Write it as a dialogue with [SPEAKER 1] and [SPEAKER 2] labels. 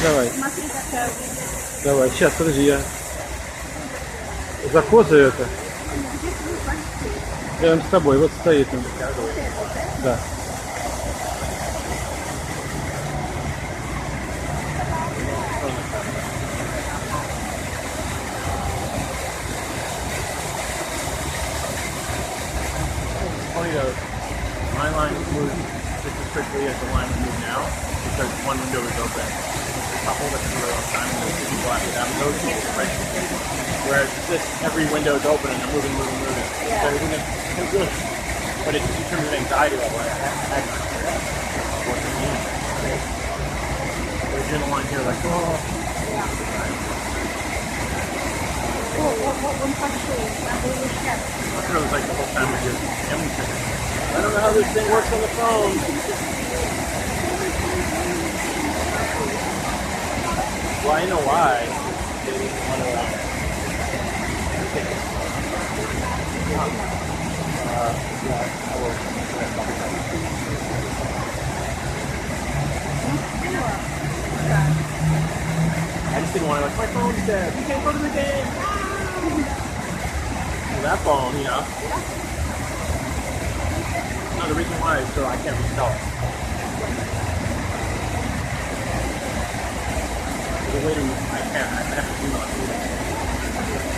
[SPEAKER 1] Давай. Давай, сейчас, подожди, я закозаю это. Рядом с тобой, вот стоит он. Да.
[SPEAKER 2] My line moved just as quickly as the line would move now because one window was open. There's a couple that can really on time and those two people have to have those things, right? Whereas this, every window is open and they're moving.
[SPEAKER 3] Yeah.
[SPEAKER 2] So it really, but it's in terms of anxiety level, I had not heard what they mean. There's in the line here like, oh. I'm sure it was like the whole time we just I don't know how this thing works on the phone. Well, I know why. They didn't want to I just didn't want to, like, my phone's dead. You can't go to the game. Well, that phone, you know. No, the reason why is so I can't restart it. The waiting, I have to do not do that.